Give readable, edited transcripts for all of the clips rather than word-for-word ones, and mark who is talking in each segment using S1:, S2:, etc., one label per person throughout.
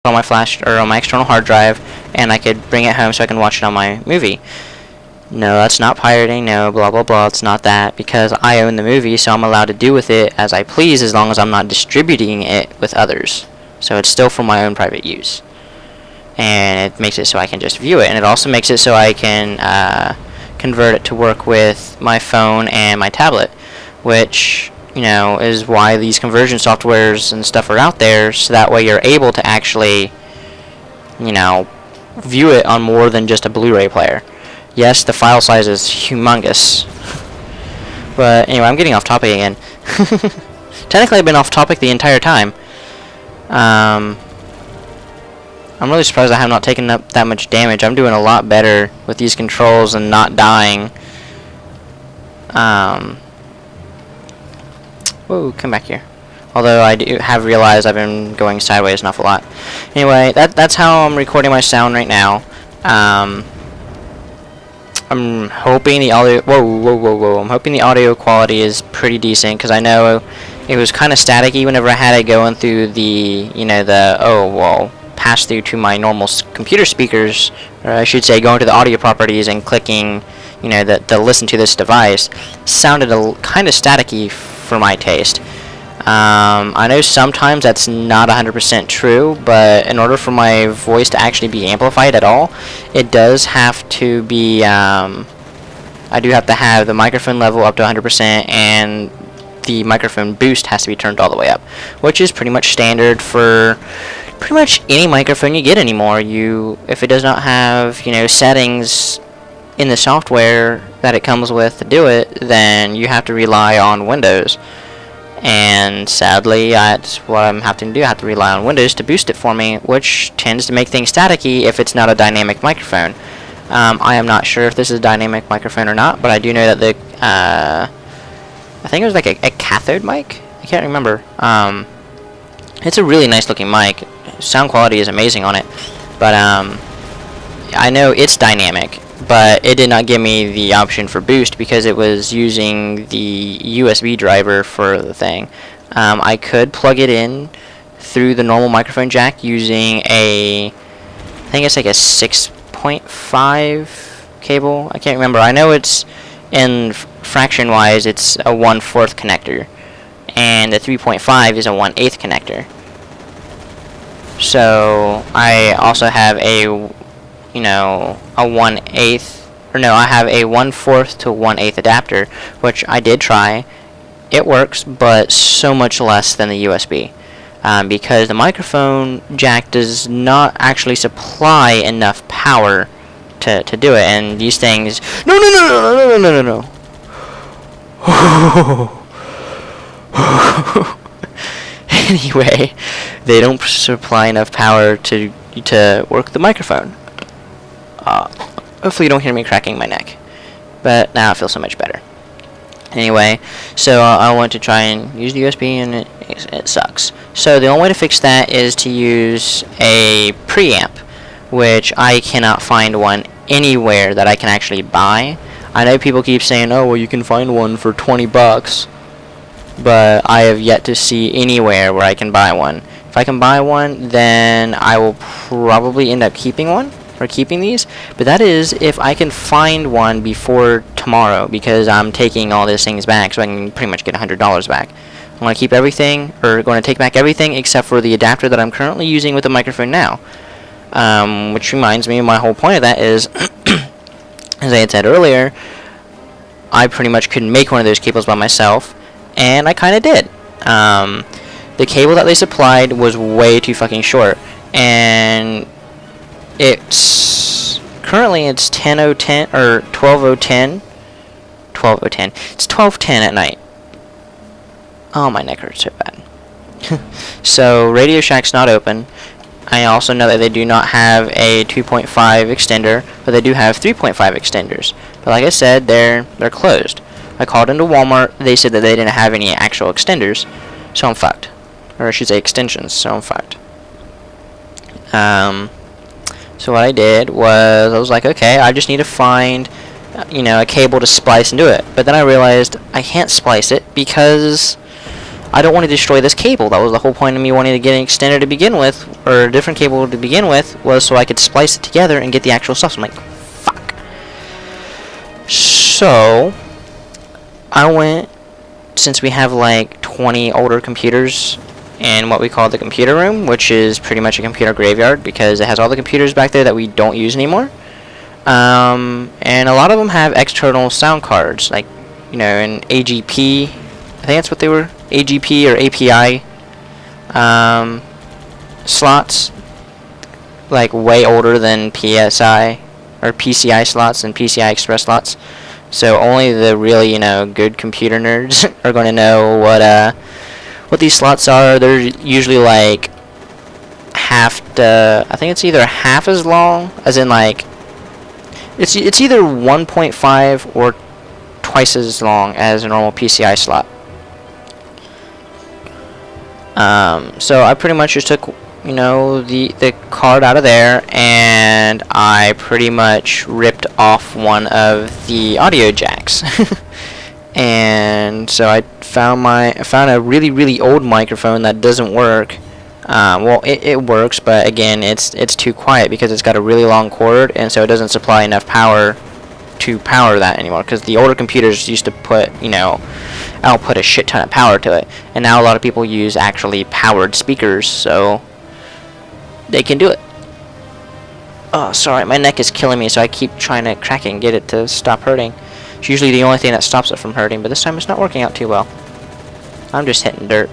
S1: on my flash or on my external hard drive, and I could bring it home so I can watch it on my movie. No, that's not pirating. No, blah blah blah. It's not that, because I own the movie, so I'm allowed to do with it as I please as long as I'm not distributing it with others. So it's still for my own private use, and it makes it so I can just view it, and it also makes it so I can convert it to work with my phone and my tablet, which, you know, is why these conversion softwares and stuff are out there, so that way you're able to actually, you know, view it on more than just a Blu-ray player. Yes, the file size is humongous. But anyway, I'm getting off topic again. Technically, I've been off topic the entire time. I'm really surprised I have not taken up that much damage. I'm doing a lot better with these controls and not dying. Whoa, come back here. Although I do have realized I've been going sideways an awful lot. Anyway, that's how I'm recording my sound right now. I'm hoping the audio. Whoa! I'm hoping the audio quality is pretty decent, because I know it was kind of staticky whenever I had it going through the, you know, pass through to my normal computer speakers, or I should say, going to the audio properties and clicking, you know, the listen to this device. Sounded kind of staticky for my taste. I know sometimes that's not 100% true, but in order for my voice to actually be amplified at all, it does have to be, I do have to have the microphone level up to 100%, and the microphone boost has to be turned all the way up, which is pretty much standard for pretty much any microphone you get anymore. If it does not have, you know, settings in the software that it comes with to do it, then you have to rely on Windows. And sadly, that's what I'm having to do. I have to rely on Windows to boost it for me, which tends to make things staticky if it's not a dynamic microphone. I am not sure if this is a dynamic microphone or not, but I do know that the I think it was like a cathode mic. I can't remember. It's a really nice looking mic. Sound quality is amazing on it, but I know it's dynamic, but it did not give me the option for boost because it was using the USB driver for the thing. I could plug it in through the normal microphone jack using I think it's like a 6.5 cable. I can't remember. I know it's in fraction wise it's a 1/4 connector, and the 3.5 is a 1/8 connector. So I also have a, you know, a 1/8, or no, I have a 1/4 to 1/8 adapter, which I did try. It works, but so much less than the USB, because the microphone jack does not actually supply enough power to do it. And these things, no. Anyway, they don't supply enough power to work the microphone. Hopefully you don't hear me cracking my neck, but now I feel so much better. Anyway, so I want to try and use the USB, and it sucks. So the only way to fix that is to use a preamp, which I cannot find one anywhere that I can actually buy. I know people keep saying, oh, well, you can find one for $20, but I have yet to see anywhere where I can buy one. If I can buy one, then I will probably end up keeping one, or keeping these, but that is if I can find one before tomorrow, because I'm taking all these things back, so I can pretty much get $100 back. I'm going to keep everything, or going to take back everything except for the adapter that I'm currently using with the microphone now. Which reminds me, my whole point of that is, as I had said earlier, I pretty much couldn't make one of those cables by myself, and I kind of did. The cable that they supplied was way too fucking short, and it's currently it's 10:10 or 12:10. It's 12:10 at night. Oh, my neck hurts so bad. So Radio Shack's not open. I also know that they do not have a 2.5 extender, but they do have 3.5 extenders. But like I said, they're closed. I called into Walmart. They said that they didn't have any actual extenders, so I'm fucked. Or I should say extensions, so I'm fucked. So what I did was, I was like, okay, I just need to find, you know, a cable to splice into it. But then I realized I can't splice it because I don't want to destroy this cable. That was the whole point of me wanting to get an extender to begin with, or a different cable to begin with, was so I could splice it together and get the actual stuff. So I'm like, fuck. So, I went, since we have like 20 older computers in what we call the computer room, which is pretty much a computer graveyard because it has all the computers back there that we don't use anymore. And a lot of them have external sound cards, like, you know, an AGP, I think that's what they were, AGP or API slots, like way older than PSI or PCI slots and PCI Express slots. So only the really, you know, good computer nerds are going to know what these slots are. They're usually like I think it's either half as long, as in like, it's either 1.5 or twice as long as a normal PCI slot. So I pretty much just took, you know, the card out of there, and I pretty much ripped off one of the audio jacks. And so I found a really old microphone that doesn't work. Well, it works, but again, it's too quiet because it's got a really long cord, and so it doesn't supply enough power to power that anymore. Because the older computers used to put, you know, output a shit ton of power to it, and now a lot of people use actually powered speakers, so they can do it. Oh, sorry, my neck is killing me, so I keep trying to crack it and get it to stop hurting. It's usually the only thing that stops it from hurting, but this time it's not working out too well. I'm just hitting dirt.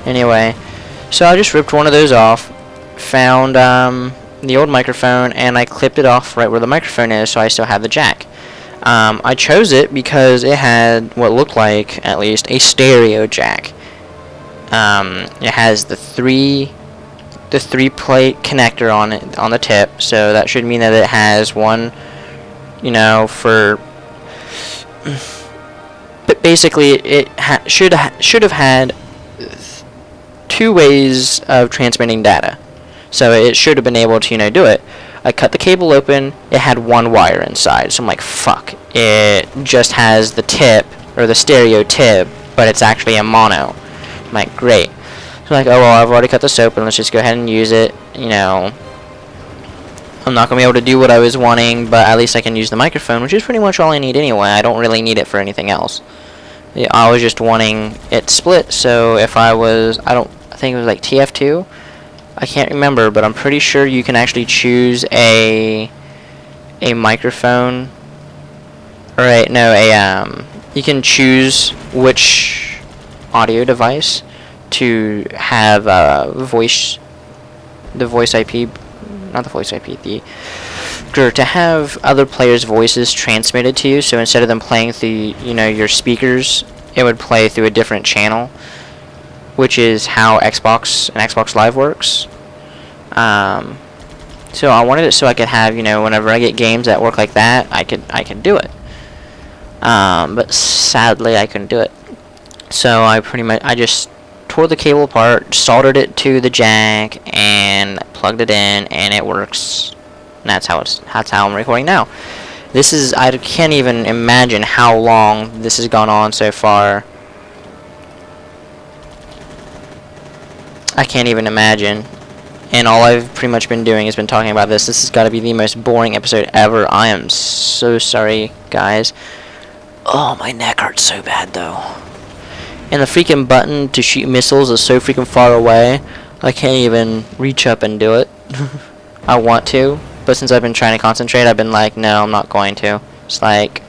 S1: Anyway, so I just ripped one of those off, found the old microphone, and I clipped it off right where the microphone is, so I still have the jack. I chose it because it had what looked like, at least, a stereo jack. It has the three plate connector on it, on the tip, so that should mean that it has one, you know, for, but basically it should have had 2 ways of transmitting data, so it should have been able to, you know, do it. I cut the cable open, it had 1 wire inside, so I'm like, fuck, it just has the tip, or the stereo tip, but it's actually a mono. I'm like, great. So I'm like, oh well, I've already cut this open, let's just go ahead and use it. You know, I'm not going to be able to do what I was wanting, but at least I can use the microphone, which is pretty much all I need anyway. I don't really need it for anything else. Yeah, I was just wanting it split, so if I think it was like TF2, I can't remember, but I'm pretty sure you can actually choose a microphone, you can choose which audio device to have to have other players' voices transmitted to you. So instead of them playing through, you know, your speakers, it would play through a different channel, which is how Xbox and Xbox Live works. So I wanted it so I could have, you know, whenever I get games that work like that, I could do it. But sadly I couldn't do it. So I just tore the cable apart, soldered it to the jack, and plugged it in, and it works. And that's how I'm recording now. I can't even imagine how long this has gone on so far. I can't even imagine. And all I've pretty much been doing has been talking about this. This has got to be the most boring episode ever. I am so sorry, guys. Oh, my neck hurts so bad, though. And the freaking button to shoot missiles is so freaking far away, I can't even reach up and do it. I want to, but since I've been trying to concentrate, I've been like, no, I'm not going to. It's like,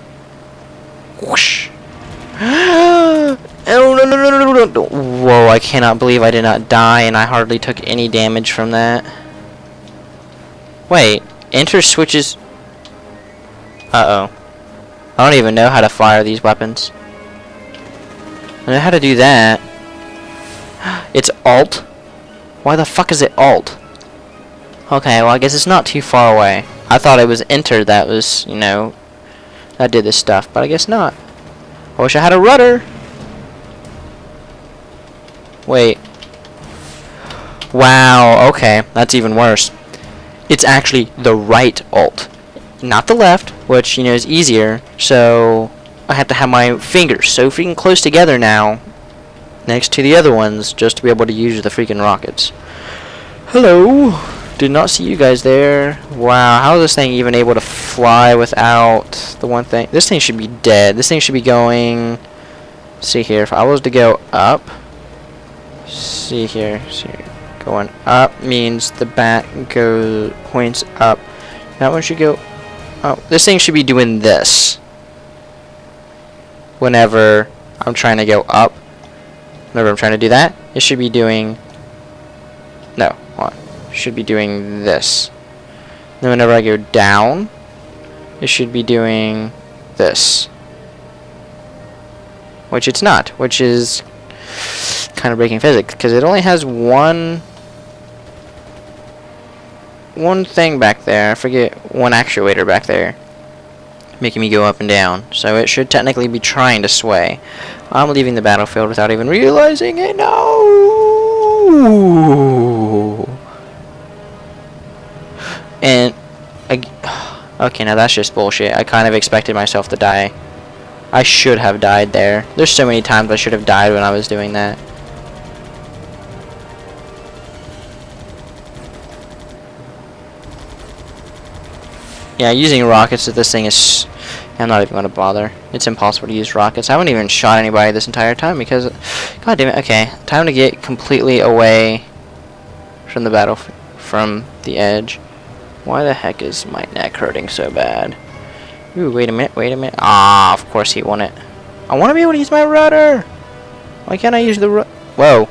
S1: whoosh. Whoa, I cannot believe I did not die, and I hardly took any damage from that. Wait, enter switches. Uh-oh. I don't even know how to fire these weapons. I know how to do that. It's Alt? Why the fuck is it Alt? Okay, well I guess it's not too far away. I thought it was Enter that was, you know, that did this stuff, but I guess not. I wish I had a rudder. Wait. Wow, okay, that's even worse. It's actually the right Alt, not the left, which, you know, is easier. So I have to have my fingers so freaking close together now, next to the other ones, just to be able to use the freaking rockets. Hello. Did not see you guys there. Wow, how is this thing even able to fly without the one thing? This thing should be dead. This thing should be going... See here, if I was to go up... See here, going up means the bat points up. That one should go... Oh, this thing should be doing this. Whenever I'm trying to go up. Whenever I'm trying to do that, it should be doing... No, hold on. Should be doing this. Then whenever I go down, it should be doing this. Which it's not, which is kind of breaking physics, because it only has one thing back there. I forget, one actuator back there, making me go up and down. So it should technically be trying to sway. I'm leaving the battlefield without even realizing it. No! And okay, now that's just bullshit. I kind of expected myself to die. I should have died there. There's so many times I should have died when I was doing that. Yeah, using rockets with this thing is... I'm not even going to bother. It's impossible to use rockets. I haven't even shot anybody this entire time because... God damn it. Okay, time to get completely away from the battle, from the edge. Why the heck is my neck hurting so bad? Ooh, wait a minute. Ah, of course he won it. I want to be able to use my rudder. Why can't I use the Whoa.